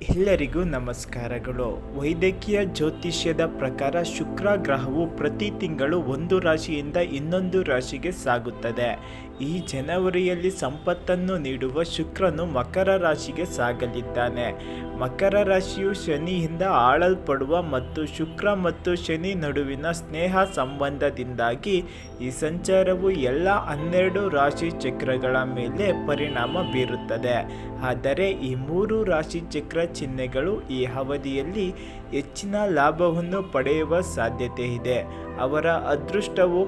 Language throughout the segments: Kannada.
ಎಲ್ಲರಿಗೂ ನಮಸ್ಕಾರಗಳು. ವೈದ್ಯಕೀಯ ಜ್ಯೋತಿಷ್ಯದ ಪ್ರಕಾರ ಶುಕ್ರ ಗ್ರಹವು ಪ್ರತಿ ತಿಂಗಳು ಒಂದು ರಾಶಿಯಿಂದ ಇನ್ನೊಂದು ರಾಶಿಗೆ ಸಾಗುತ್ತದೆ. ಈ ಜನವರಿಯಲ್ಲಿ ಸಂಪತ್ತನ್ನು ನೀಡುವ ಶುಕ್ರನು ಮಕರ ರಾಶಿಗೆ ಸಾಗಲಿದ್ದಾನೆ. ಮಕರ ರಾಶಿಯು ಶನಿಯಿಂದ ಆಳಲ್ಪಡುವ ಮತ್ತು ಶುಕ್ರ ಮತ್ತು ಶನಿ ನಡುವಿನ ಸ್ನೇಹ ಸಂಬಂಧದಿಂದಾಗಿ ಈ ಸಂಚಾರವು ಎಲ್ಲ 12 ರಾಶಿ ಚಕ್ರಗಳ ಮೇಲೆ ಪರಿಣಾಮ ಬೀರುತ್ತದೆ. ಆದರೆ ಈ 3 ರಾಶಿ ಚಕ್ರ ಚಿಹ್ನೆಗಳು ಈ ಅವಧಿಯಲ್ಲಿ ಹೆಚ್ಚಿನ ಲಾಭವನ್ನು ಪಡೆಯುವ ಸಾಧ್ಯತೆ ಇದೆ. ಅವರ ಅದೃಷ್ಟವು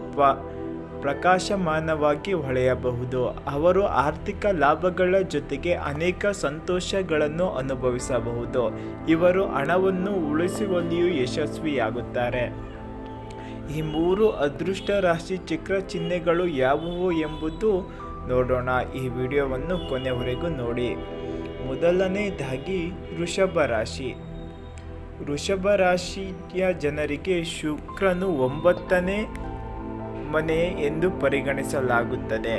ಪ್ರಕಾಶಮಾನವಾಗಿ ಹೊಳೆಯಬಹುದು. ಅವರು ಆರ್ಥಿಕ ಲಾಭಗಳ ಜೊತೆಗೆ ಅನೇಕ ಸಂತೋಷಗಳನ್ನು ಅನುಭವಿಸಬಹುದು. ಇವರು ಹಣವನ್ನು ಉಳಿಸುವಲ್ಲಿಯೂ ಯಶಸ್ವಿಯಾಗುತ್ತಾರೆ. ಈ 3 ಅದೃಷ್ಟ ರಾಶಿ ಚಕ್ರ ಚಿಹ್ನೆಗಳು ಯಾವುವು ಎಂಬುದು ನೋಡೋಣ. ಈ ವಿಡಿಯೋವನ್ನು ಕೊನೆವರೆಗೂ ನೋಡಿ. ಮೊದಲನೇದಾಗಿ ವೃಷಭ ರಾಶಿ. ವೃಷಭ ರಾಶಿಯ ಜನರಿಗೆ ಶುಕ್ರನು 9ನೇ ಮನೆ ಎಂದು ಪರಿಗಣಿಸಲಾಗುತ್ತದೆ.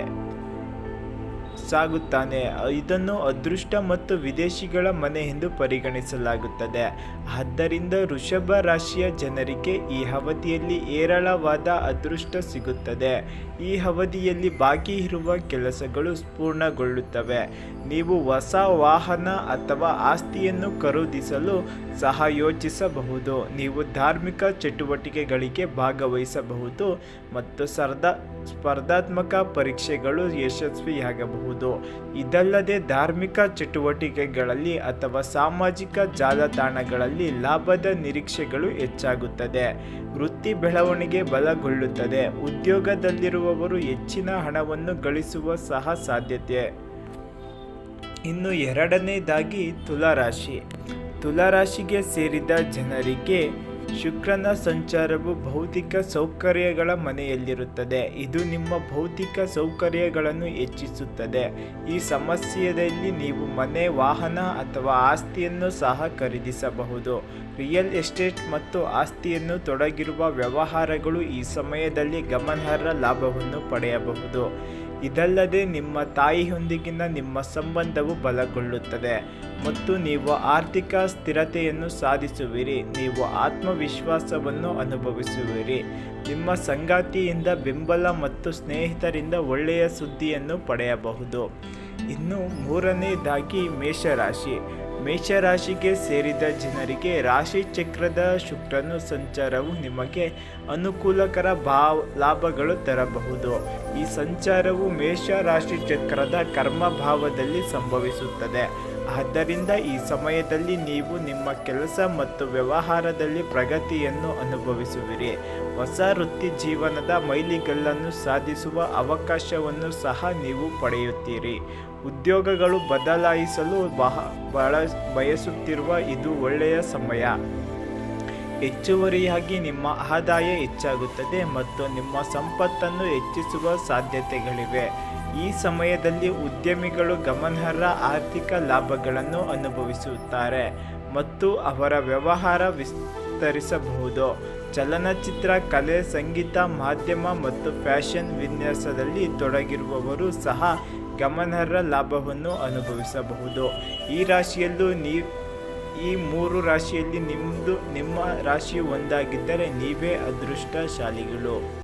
ಇದನ್ನು ಅದೃಷ್ಟ ಮತ್ತು ವಿದೇಶಿಗಳ ಮನೆ ಎಂದು ಪರಿಗಣಿಸಲಾಗುತ್ತದೆ. ಆದ್ದರಿಂದ ವೃಷಭ ರಾಶಿಯ ಜನರಿಗೆ ಈ ಅವಧಿಯಲ್ಲಿ ಹೇರಳವಾದ ಅದೃಷ್ಟ ಸಿಗುತ್ತದೆ. ಈ ಅವಧಿಯಲ್ಲಿ ಬಾಕಿ ಇರುವ ಕೆಲಸಗಳು ಪೂರ್ಣಗೊಳ್ಳುತ್ತವೆ. ನೀವು ಹೊಸ ವಾಹನ ಅಥವಾ ಆಸ್ತಿಯನ್ನು ಖರೀದಿಸಲು ಸಹ ಯೋಚಿಸಬಹುದು. ನೀವು ಧಾರ್ಮಿಕ ಚಟುವಟಿಕೆಗಳಿಗೆ ಭಾಗವಹಿಸಬಹುದು ಮತ್ತು ಸ್ಪರ್ಧಾತ್ಮಕ ಪರೀಕ್ಷೆಗಳು ಯಶಸ್ವಿಯಾಗಬಹುದು. ಇದಲ್ಲದೆ ಧಾರ್ಮಿಕ ಚಟುವಟಿಕೆಗಳಲ್ಲಿ ಅಥವಾ ಸಾಮಾಜಿಕ ಜಾಲತಾಣಗಳಲ್ಲಿ ಲಾಭದ ನಿರೀಕ್ಷೆಗಳು ಹೆಚ್ಚಾಗುತ್ತದೆ. ವೃತ್ತಿ ಬೆಳವಣಿಗೆ ಬಲಗೊಳ್ಳುತ್ತದೆ. ಉದ್ಯೋಗದಲ್ಲಿರುವವರು ಹೆಚ್ಚಿನ ಹಣವನ್ನು ಗಳಿಸುವ ಸಹ ಸಾಧ್ಯತೆ. ಇನ್ನು ಎರಡನೇದಾಗಿ ತುಲಾರಾಶಿ. ತುಲಾರಾಶಿಗೆ ಸೇರಿದ ಜನರಿಗೆ ಶುಕ್ರನ ಸಂಚಾರವು ಭೌತಿಕ ಸೌಕರ್ಯಗಳ ಮನೆಯಲ್ಲಿರುತ್ತದೆ. ಇದು ನಿಮ್ಮ ಭೌತಿಕ ಸೌಕರ್ಯಗಳನ್ನು ಹೆಚ್ಚಿಸುತ್ತದೆ. ಈ ಸಮಯದಲ್ಲಿ ನೀವು ಮನೆ, ವಾಹನ ಅಥವಾ ಆಸ್ತಿಯನ್ನು ಸಹ ಖರೀದಿಸಬಹುದು. ರಿಯಲ್ ಎಸ್ಟೇಟ್ ಮತ್ತು ಆಸ್ತಿಯನ್ನು ತೊಡಗಿರುವ ವ್ಯವಹಾರಗಳು ಈ ಸಮಯದಲ್ಲಿ ಗಮನಾರ್ಹ ಲಾಭವನ್ನು ಪಡೆಯಬಹುದು. ಇದಲ್ಲದೆ ನಿಮ್ಮ ತಾಯಿಯೊಂದಿಗಿನ ನಿಮ್ಮ ಸಂಬಂಧವು ಬಲಗೊಳ್ಳುತ್ತದೆ ಮತ್ತು ನೀವು ಆರ್ಥಿಕ ಸ್ಥಿರತೆಯನ್ನು ಸಾಧಿಸುವಿರಿ. ನೀವು ಆತ್ಮವಿಶ್ವಾಸವನ್ನು ಅನುಭವಿಸುವಿರಿ. ನಿಮ್ಮ ಸಂಗಾತಿಯಿಂದ ಬೆಂಬಲ ಮತ್ತು ಸ್ನೇಹಿತರಿಂದ ಒಳ್ಳೆಯ ಸುದ್ದಿಯನ್ನು ಪಡೆಯಬಹುದು. ಇನ್ನು ಮೂರನೇದಾಗಿ ಮೇಷರಾಶಿ. ಮೇಷರಾಶಿಗೆ ಸೇರಿದ ಜನರಿಗೆ ರಾಶಿ ಚಕ್ರದ ಶುಕ್ರನು ಸಂಚಾರವು ನಿಮಗೆ ಅನುಕೂಲಕರ ಲಾಭಗಳು ತರಬಹುದು. ಈ ಸಂಚಾರವು ಮೇಷ ರಾಶಿ ಚಕ್ರದ ಕರ್ಮಭಾವದಲ್ಲಿ ಸಂಭವಿಸುತ್ತದೆ. ಆದ್ದರಿಂದ ಈ ಸಮಯದಲ್ಲಿ ನೀವು ನಿಮ್ಮ ಕೆಲಸ ಮತ್ತು ವ್ಯವಹಾರದಲ್ಲಿ ಪ್ರಗತಿಯನ್ನು ಅನುಭವಿಸುವಿರಿ. ಹೊಸ ವೃತ್ತಿ ಜೀವನದ ಮೈಲಿಗಲ್ಲನ್ನು ಸಾಧಿಸುವ ಅವಕಾಶವನ್ನು ಸಹ ನೀವು ಪಡೆಯುತ್ತೀರಿ. ಉದ್ಯೋಗಗಳು ಬದಲಾಯಿಸಲು ಬಯಸುತ್ತಿರುವ ಇದು ಒಳ್ಳೆಯ ಸಮಯ. ಹೆಚ್ಚುವರಿಯಾಗಿ ನಿಮ್ಮ ಆದಾಯ ಹೆಚ್ಚಾಗುತ್ತದೆ ಮತ್ತು ನಿಮ್ಮ ಸಂಪತ್ತನ್ನು ಹೆಚ್ಚಿಸುವ ಸಾಧ್ಯತೆಗಳಿವೆ. ಈ ಸಮಯದಲ್ಲಿ ಉದ್ಯಮಿಗಳು ಗಮನಾರ್ಹ ಆರ್ಥಿಕ ಲಾಭಗಳನ್ನು ಅನುಭವಿಸುತ್ತಾರೆ ಮತ್ತು ಅವರ ವ್ಯವಹಾರ ವಿಸ್ತರಿಸಬಹುದು. ಚಲನಚಿತ್ರ, ಕಲೆ, ಸಂಗೀತ, ಮಾಧ್ಯಮ ಮತ್ತು ಫ್ಯಾಷನ್ ವಿನ್ಯಾಸದಲ್ಲಿ ತೊಡಗಿರುವವರು ಸಹ ಗಮನಾರ್ಹ ಲಾಭವನ್ನು ಅನುಭವಿಸಬಹುದು. ಈ ರಾಶಿಯಲ್ಲೂ ಈ 3 ರಾಶಿಯಲ್ಲಿ ನಿಮ್ಮ ರಾಶಿಯು ಒಂದಾಗಿದ್ದರೆ ನೀವೇ ಅದೃಷ್ಟಶಾಲಿಗಳು.